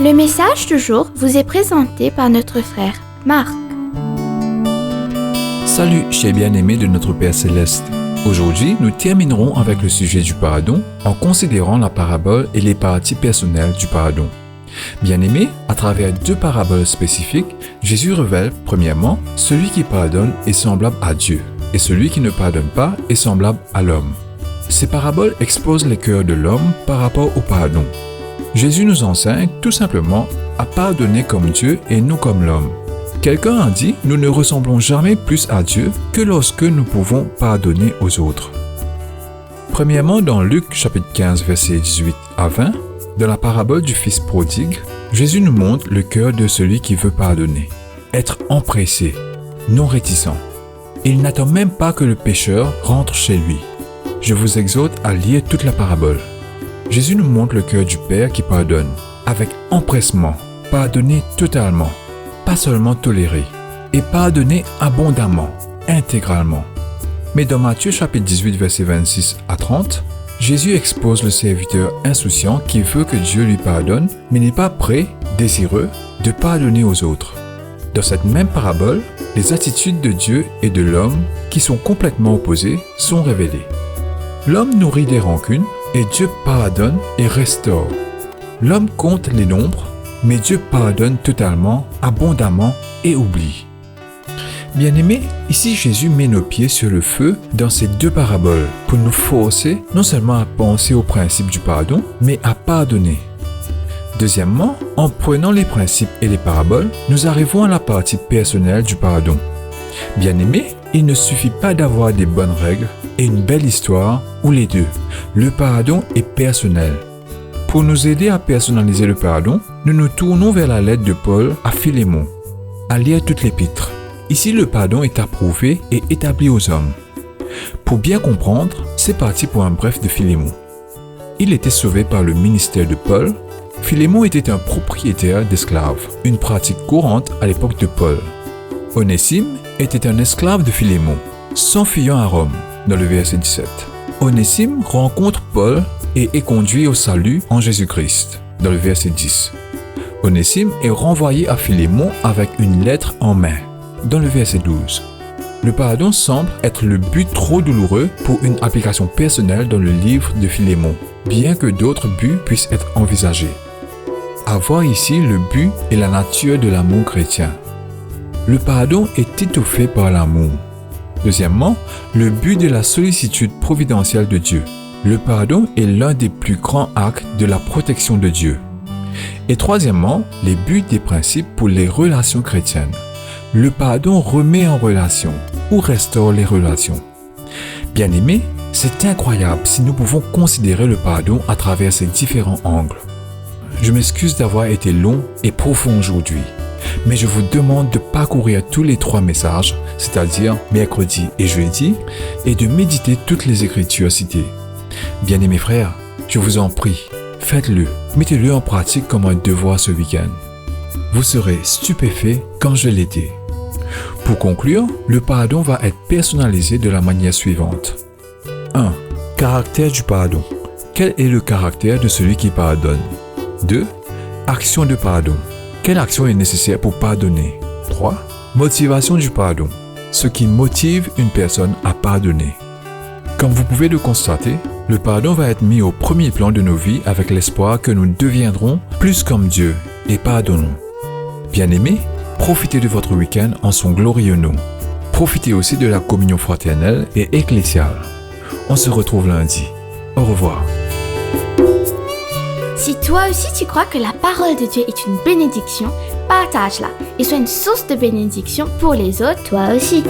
Le message du jour vous est présenté par notre frère Marc. Salut, chers bien-aimés de notre Père Céleste. Aujourd'hui, nous terminerons avec le sujet du pardon en considérant la parabole et les parties personnelles du pardon. Bien-aimés, à travers deux paraboles spécifiques, Jésus révèle, premièrement, celui qui pardonne est semblable à Dieu, et celui qui ne pardonne pas est semblable à l'homme. Ces paraboles exposent les cœurs de l'homme par rapport au pardon. Jésus nous enseigne tout simplement à pardonner comme Dieu et non comme l'homme. Quelqu'un a dit, nous ne ressemblons jamais plus à Dieu que lorsque nous pouvons pardonner aux autres. Premièrement, dans Luc chapitre 15, versets 18 à 20, dans la parabole du fils prodigue, Jésus nous montre le cœur de celui qui veut pardonner. Être empressé, non réticent. Il n'attend même pas que le pécheur rentre chez lui. Je vous exhorte à lire toute la parabole. Jésus nous montre le cœur du Père qui pardonne, avec empressement, pardonner totalement, pas seulement tolérer, et pardonner abondamment, intégralement. Mais dans Matthieu chapitre 18, versets 26 à 30, Jésus expose le serviteur insouciant qui veut que Dieu lui pardonne, mais n'est pas prêt, désireux, de pardonner aux autres. Dans cette même parabole, les attitudes de Dieu et de l'homme, qui sont complètement opposées, sont révélées. L'homme nourrit des rancunes, et Dieu pardonne et restaure. L'homme compte les nombres, mais Dieu pardonne totalement, abondamment et oublie. Bien-aimés, ici Jésus met nos pieds sur le feu dans ces deux paraboles pour nous forcer non seulement à penser au principe du pardon, mais à pardonner. Deuxièmement, en prenant les principes et les paraboles, nous arrivons à la partie personnelle du pardon. Bien-aimés, il ne suffit pas d'avoir des bonnes règles et une belle histoire ou les deux. Le pardon est personnel. Pour nous aider à personnaliser le pardon, nous nous tournons vers la lettre de Paul à Philémon. À lire toute l'épître. Ici, le pardon est approuvé et établi aux hommes. Pour bien comprendre, c'est parti pour un bref de Philémon. Il était sauvé par le ministère de Paul. Philémon était un propriétaire d'esclaves, une pratique courante à l'époque de Paul. Onésime était un esclave de Philémon, s'enfuyant à Rome, dans le verset 17. Onésime rencontre Paul et est conduit au salut en Jésus-Christ, dans le verset 10. Onésime est renvoyé à Philémon avec une lettre en main, dans le verset 12. Le pardon semble être le but trop douloureux pour une application personnelle dans le livre de Philémon, bien que d'autres buts puissent être envisagés. À voir ici le but et la nature de l'amour chrétien. Le pardon est étouffé par l'amour. Deuxièmement, le but de la sollicitude providentielle de Dieu. Le pardon est l'un des plus grands actes de la protection de Dieu. Et troisièmement, les buts des principes pour les relations chrétiennes. Le pardon remet en relation ou restaure les relations. Bien-aimés, c'est incroyable si nous pouvons considérer le pardon à travers ces différents angles. Je m'excuse d'avoir été long et profond aujourd'hui, mais je vous demande de parcourir tous les 3 messages, c'est-à-dire mercredi et jeudi, et de méditer toutes les écritures citées. Bien-aimés frères, je vous en prie, faites-le, mettez-le en pratique comme un devoir ce week-end. Vous serez stupéfaits comme je l'étais. Pour conclure, le pardon va être personnalisé de la manière suivante. 1. Caractère du pardon. Quel est le caractère de celui qui pardonne? 2. Action de pardon. Quelle action est nécessaire pour pardonner? 3. Motivation du pardon. Ce qui motive une personne à pardonner. Comme vous pouvez le constater, le pardon va être mis au premier plan de nos vies avec l'espoir que nous deviendrons plus comme Dieu et pardonnons. Bien-aimés, profitez de votre week-end en son glorieux nom. Profitez aussi de la communion fraternelle et ecclésiale. On se retrouve lundi. Au revoir. Si toi aussi tu crois que la parole de Dieu est une bénédiction, partage-la et sois une source de bénédiction pour les autres, toi aussi.